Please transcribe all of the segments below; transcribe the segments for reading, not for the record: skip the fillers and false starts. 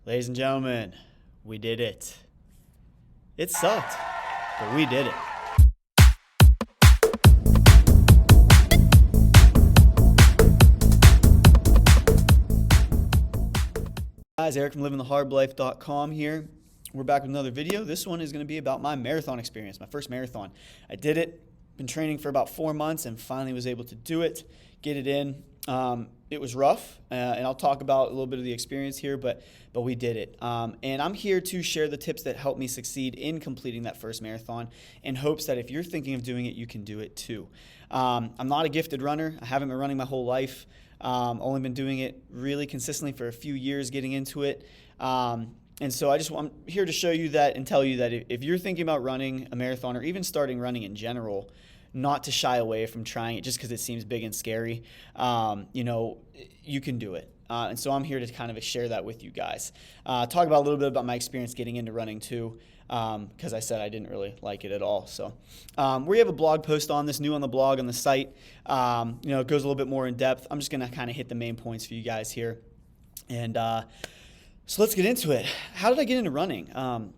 Ladies and gentlemen, we did it. It sucked, but we did it. Guys, Eric from livingthehardlife.com here. We're back with another video. This one is going to be about my marathon experience, my first marathon. I did it, been training for about 4 months, and finally was able to do it, get it in. It was rough, and I'll talk about a little bit of the experience here, but we did it. And I'm here to share the tips that helped me succeed in completing that first marathon in hopes that if you're thinking of doing it, you can do it too. I'm not a gifted runner. I haven't been running my whole life. Only been doing it really consistently for a few years, getting into it. And so I'm here to show you that and tell you that if you're thinking about running a marathon or even starting running in general, not to shy away from trying it just because it seems big and scary. You can do it. And so I'm here to kind of share that with you guys. Talk about a little bit about my experience getting into running too, because I said I didn't really like it at all. So we have a blog post on this, new on the blog, on the site. It goes a little bit more in depth. I'm just going to kind of hit the main points for you guys here. And so let's get into it. How did I get into running?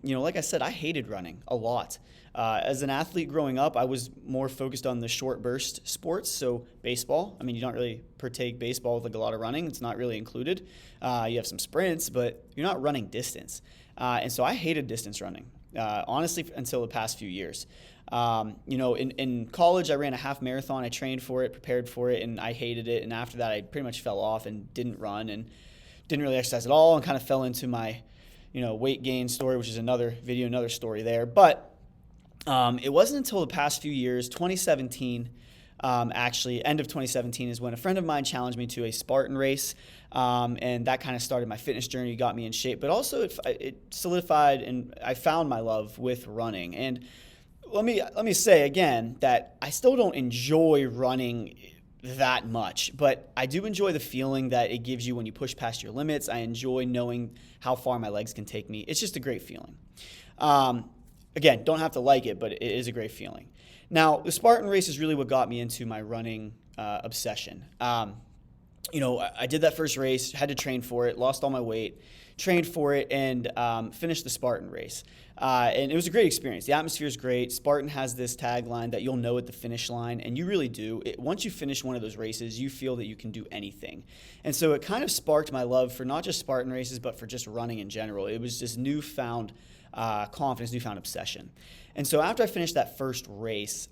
Like I said, I hated running a lot. As an athlete growing up, I was more focused on the short burst sports, so baseball. I mean, you don't really partake baseball with like a lot of running. It's not really included. You have some sprints, but you're not running distance. And so I hated distance running, honestly, until the past few years. In college, I ran a half marathon. I trained for it, prepared for it, and I hated it. And after that, I pretty much fell off and didn't run and didn't really exercise at all and kind of fell into my, weight gain story, which is another video, another story there. But it wasn't until the past few years, 2017, end of 2017 is when a friend of mine challenged me to a Spartan race, and that kind of started my fitness journey, got me in shape, but also it solidified and I found my love with running. And let me say again that I still don't enjoy running that much, but I do enjoy the feeling that it gives you when you push past your limits. I enjoy knowing how far my legs can take me. It's just a great feeling. Again, don't have to like it, but it is a great feeling. Now, the Spartan race is really what got me into my running obsession. I did that first race, had to train for it, lost all my weight, trained for it, and finished the Spartan race. And it was a great experience. The atmosphere is great. Spartan has this tagline that you'll know at the finish line, and you really do. Once you finish one of those races, you feel that you can do anything. And so it kind of sparked my love for not just Spartan races, but for just running in general. It was this newfound confidence, newfound obsession. And so after I finished that first race,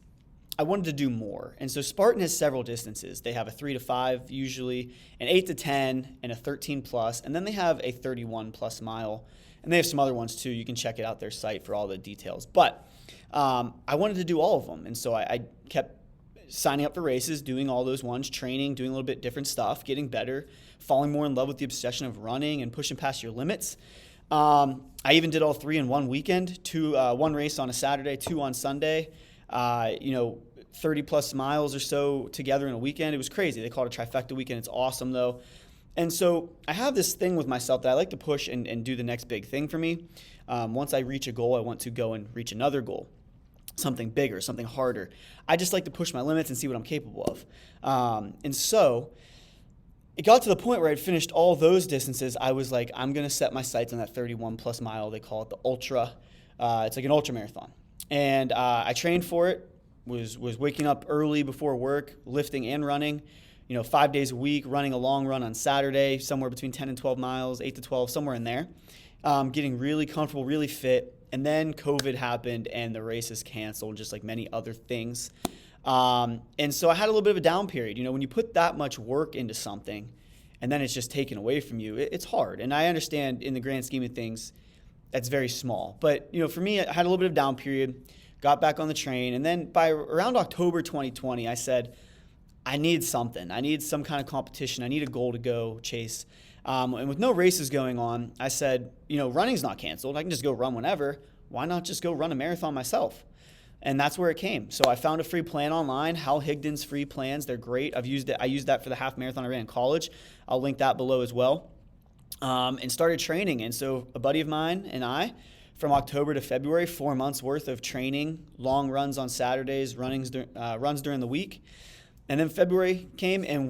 I wanted to do more. And so Spartan has several distances. They have a 3 to 5 usually, an 8 to 10, and a 13 plus, and then they have a 31 plus mile. And they have some other ones too. You can check it out their site for all the details. But I wanted to do all of them. And so I kept signing up for races, doing all those ones, training, doing a little bit different stuff, getting better, falling more in love with the obsession of running and pushing past your limits. I even did all three in one weekend, one race on a Saturday, 2 on Sunday, 30 plus miles or so together in a weekend. It was crazy. They call it a trifecta weekend. It's awesome though. And so I have this thing with myself that I like to push and do the next big thing for me. Once I reach a goal, I want to go and reach another goal, something bigger, something harder. I just like to push my limits and see what I'm capable of. And so it got to the point where I'd finished all those distances. I was like, I'm going to set my sights on that 31 plus mile. They call it the ultra. It's like an ultra marathon. And I trained for it, was waking up early before work, lifting and running, 5 days a week, running a long run on Saturday, somewhere between 10 and 12 miles, 8 to 12, somewhere in there, getting really comfortable, really fit. And then COVID happened and the race is canceled, just like many other things. And so I had a little bit of a down period. When you put that much work into something and then it's just taken away from you, it's hard. And I understand in the grand scheme of things, that's very small. But, for me, I had a little bit of down period, got back on the train. And then by around October 2020, I said, I need something. I need some kind of competition. I need a goal to go chase. And with no races going on, I said, running's not canceled. I can just go run whenever. Why not just go run a marathon myself? And that's where it came. So I found a free plan online, Hal Higdon's free plans. They're great. I used that for the half marathon I ran in college. I'll link that below as well. And started training. And so a buddy of mine and I, from October to February, 4 months worth of training, long runs on Saturdays, runs during the week. And then February came and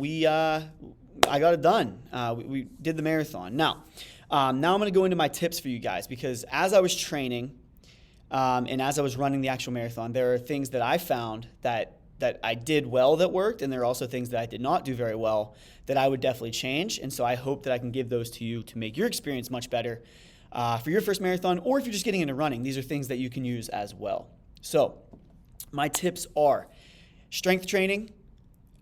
I got it done. We did the marathon. Now, Now I'm going to go into my tips for you guys, because as I was training and as I was running the actual marathon, there are things that I found that I did well that worked, and there are also things that I did not do very well that I would definitely change. And so I hope that I can give those to you to make your experience much better for your first marathon, or if you're just getting into running. These are things that you can use as well. So my tips are strength training,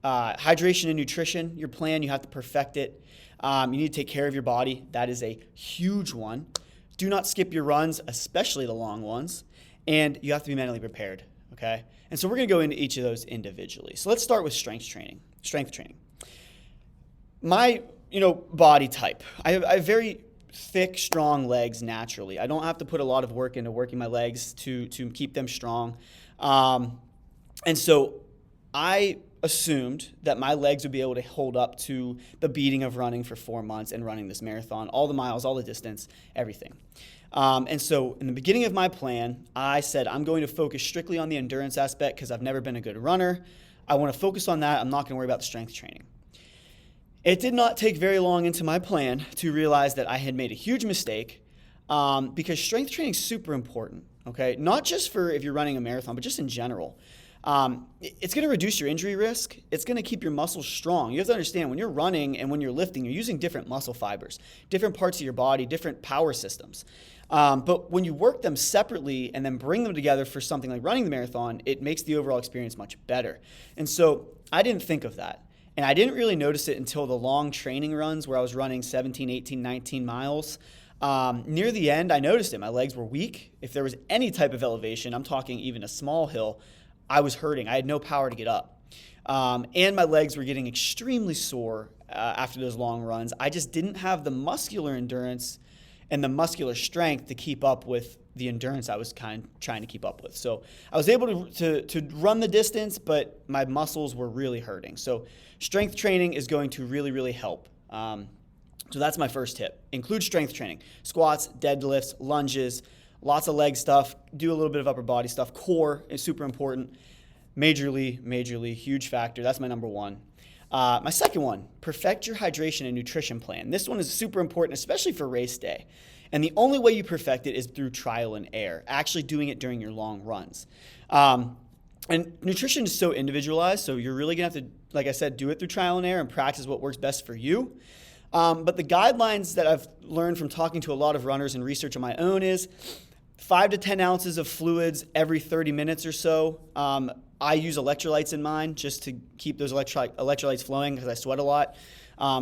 hydration and nutrition. Your plan, you have to perfect it. You need to take care of your body. That is a huge one. Do not skip your runs, especially the long ones. And you have to be mentally prepared, okay? And so we're going to go into each of those individually. So let's start with strength training. My, body type. I have very thick, strong legs naturally. I don't have to put a lot of work into working my legs to keep them strong. And so I assumed that my legs would be able to hold up to the beating of running for 4 months and running this marathon, all the miles, all the distance, everything. And so in the beginning of my plan, I said I'm going to focus strictly on the endurance aspect because I've never been a good runner. I want to focus on that. I'm not going to worry about the strength training. It did not take very long into my plan to realize that I had made a huge mistake, because strength training is super important, okay? Not just for if you're running a marathon, but just in general. It's going to reduce your injury risk. It's going to keep your muscles strong. You have to understand, when you're running and when you're lifting, you're using different muscle fibers, different parts of your body, different power systems. But when you work them separately and then bring them together for something like running the marathon, it makes the overall experience much better. And so I didn't think of that. And I didn't really notice it until the long training runs where I was running 17, 18, 19 miles. Near the end, I noticed it. My legs were weak. If there was any type of elevation, I'm talking even a small hill, I was hurting. I had no power to get up. And my legs were getting extremely sore after those long runs. I just didn't have the muscular endurance and the muscular strength to keep up with the endurance I was trying to keep up with. So I was able to run the distance, but my muscles were really hurting. So strength training is going to really, really help. So that's my first tip. Include strength training. Squats, deadlifts, lunges, lots of leg stuff. Do a little bit of upper body stuff. Core is super important. Majorly, huge factor. That's my number one. My second one, perfect your hydration and nutrition plan. This one is super important, especially for race day. And the only way you perfect it is through trial and error, actually doing it during your long runs. And nutrition is so individualized, so you're really going to have to, like I said, do it through trial and error and practice what works best for you. But the guidelines that I've learned from talking to a lot of runners and research on my own is 5 to 10 ounces of fluids every 30 minutes or so. I use electrolytes in mine just to keep those electrolytes flowing because I sweat a lot.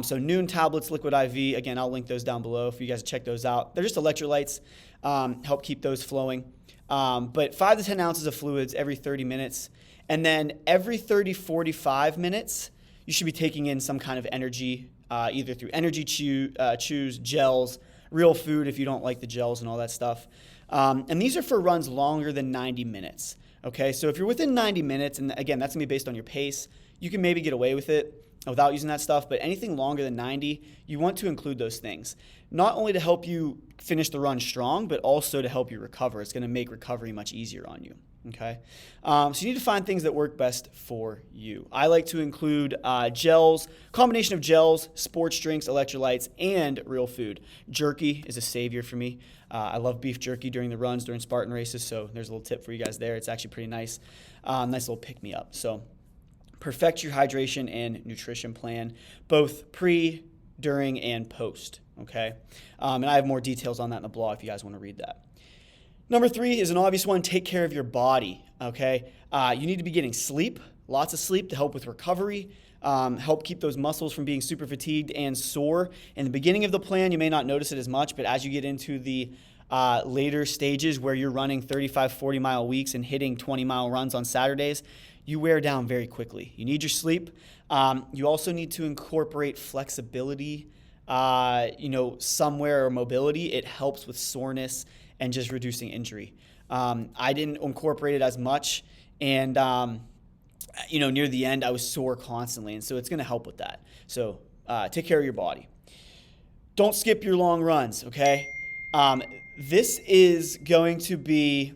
So Noon tablets, liquid IV, again, I'll link those down below for you guys to check those out. They're just electrolytes, help keep those flowing. But 5 to 10 ounces of fluids every 30 minutes. And then every 30, 45 minutes, you should be taking in some kind of energy, either through energy chews, gels, real food if you don't like the gels and all that stuff. And these are for runs longer than 90 minutes. Okay, so if you're within 90 minutes, and again, that's going to be based on your pace, you can maybe get away with it without using that stuff, but anything longer than 90, you want to include those things. Not only to help you finish the run strong, but also to help you recover. It's going to make recovery much easier on you. Okay, so you need to find things that work best for you. I like to include gels, combination of gels, sports drinks, electrolytes, and real food. Jerky is a savior for me. I love beef jerky during the runs, during Spartan races, so there's a little tip for you guys there. It's actually pretty nice. Nice little pick-me-up. So perfect your hydration and nutrition plan, both pre, during, and post. Okay, and I have more details on that in the blog if you guys want to read that. Number 3 is an obvious one. Take care of your body, okay? You need to be getting sleep, lots of sleep to help with recovery, help keep those muscles from being super fatigued and sore. In the beginning of the plan, you may not notice it as much, but as you get into the later stages where you're running 35, 40-mile weeks and hitting 20-mile runs on Saturdays, you wear down very quickly. You need your sleep. You also need to incorporate flexibility, somewhere, or mobility. It helps with soreness and just reducing injury. I didn't incorporate it as much, and near the end I was sore constantly, and so it's going to help with that. So take care of your body. Don't skip your long runs, okay? This is going to be,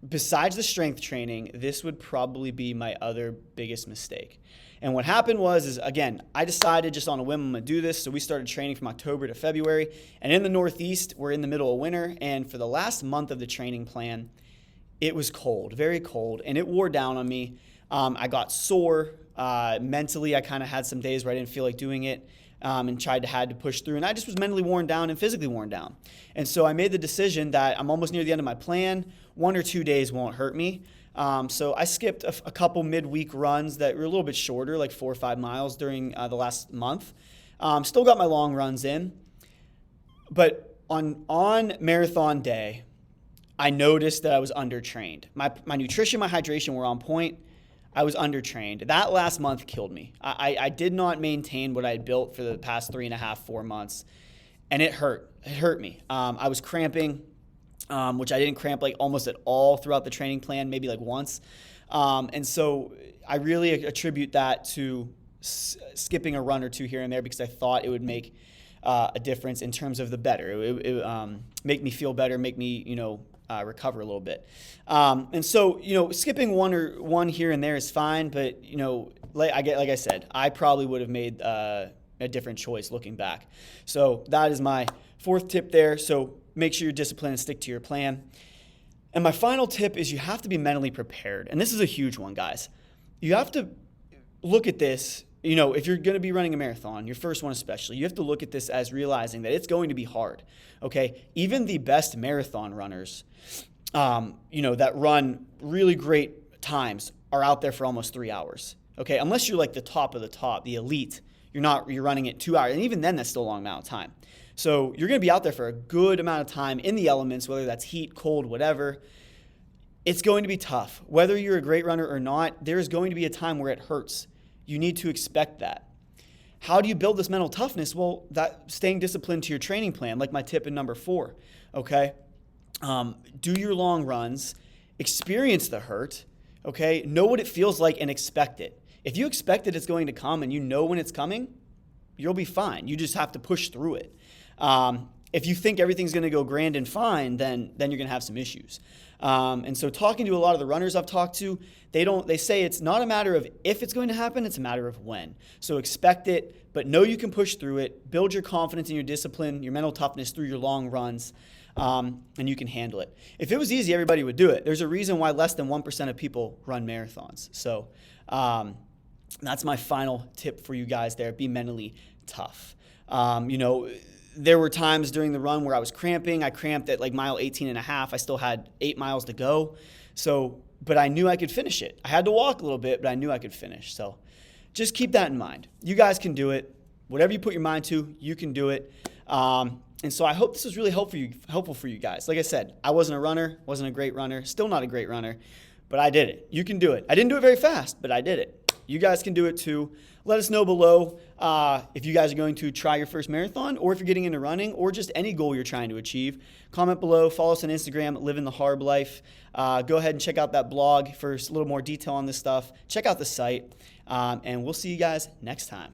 besides the strength training, this would probably be my other biggest mistake. And what happened was again, I decided just on a whim I'm going to do this. So we started training from October to February. And in the Northeast, we're in the middle of winter. And for the last month of the training plan, it was cold, very cold. And it wore down on me. I got sore. Mentally, I kind of had some days where I didn't feel like doing it. And had to push through. And I just was mentally worn down and physically worn down. And so I made the decision that I'm almost near the end of my plan. 1 or 2 days won't hurt me. So I skipped a couple midweek runs that were a little bit shorter, like 4 or 5 miles during the last month. Still got my long runs in. But on marathon day, I noticed that I was undertrained. My nutrition, my hydration were on point. I was undertrained. That last month killed me. I did not maintain what I had built for the past 3.5, 4 months. And it hurt. It hurt me. I was cramping, which I didn't cramp like almost at all throughout the training plan, maybe like once. And so I really attribute that to skipping a run or two here and there because I thought it would make a difference in terms of the better. It would make me feel better, make me, recover a little bit. And so, skipping one here and there is fine, but, like I said, I probably would have made a different choice looking back. So that is my 4th tip there. So make sure you're disciplined and stick to your plan. And my final tip is you have to be mentally prepared. And this is a huge one, guys. You have to look at this, if you're going to be running a marathon, your first one especially, you have to look at this as realizing that it's going to be hard, okay? Even the best marathon runners, that run really great times are out there for almost 3 hours, okay? Unless you're like the top of the top, the elite, you're running it 2 hours. And even then, that's still a long amount of time. So you're going to be out there for a good amount of time in the elements, whether that's heat, cold, whatever. It's going to be tough. Whether you're a great runner or not, there's going to be a time where it hurts. You need to expect that. How do you build this mental toughness? Well, staying disciplined to your training plan, like my tip in number 4, okay? Do your long runs, experience the hurt, okay? Know what it feels like and expect it. If you expect that it's going to come and you know when it's coming, you'll be fine. You just have to push through it. If you think everything's going to go grand and fine, then you're going to have some issues. And so talking to a lot of the runners I've talked to, they say it's not a matter of if it's going to happen, it's a matter of when. So expect it, but know you can push through it. Build your confidence in your discipline, your mental toughness through your long runs, and you can handle it. If it was easy, everybody would do it. There's a reason why less than 1% of people run marathons. So that's my final tip for you guys there. Be mentally tough. There were times during the run where I was cramping. I cramped at like mile 18 and a half. I still had 8 miles to go. But I knew I could finish it. I had to walk a little bit, but I knew I could finish. So just keep that in mind. You guys can do it. Whatever you put your mind to, you can do it. And so I hope this was really helpful for you guys. Like I said, I wasn't a runner, wasn't a great runner, still not a great runner, but I did it. You can do it. I didn't do it very fast, but I did it. You guys can do it too. Let us know below if you guys are going to try your first marathon or if you're getting into running or just any goal you're trying to achieve. Comment below. Follow us on Instagram, Living the Harb Life. Go ahead and check out that blog for a little more detail on this stuff. Check out the site, and we'll see you guys next time.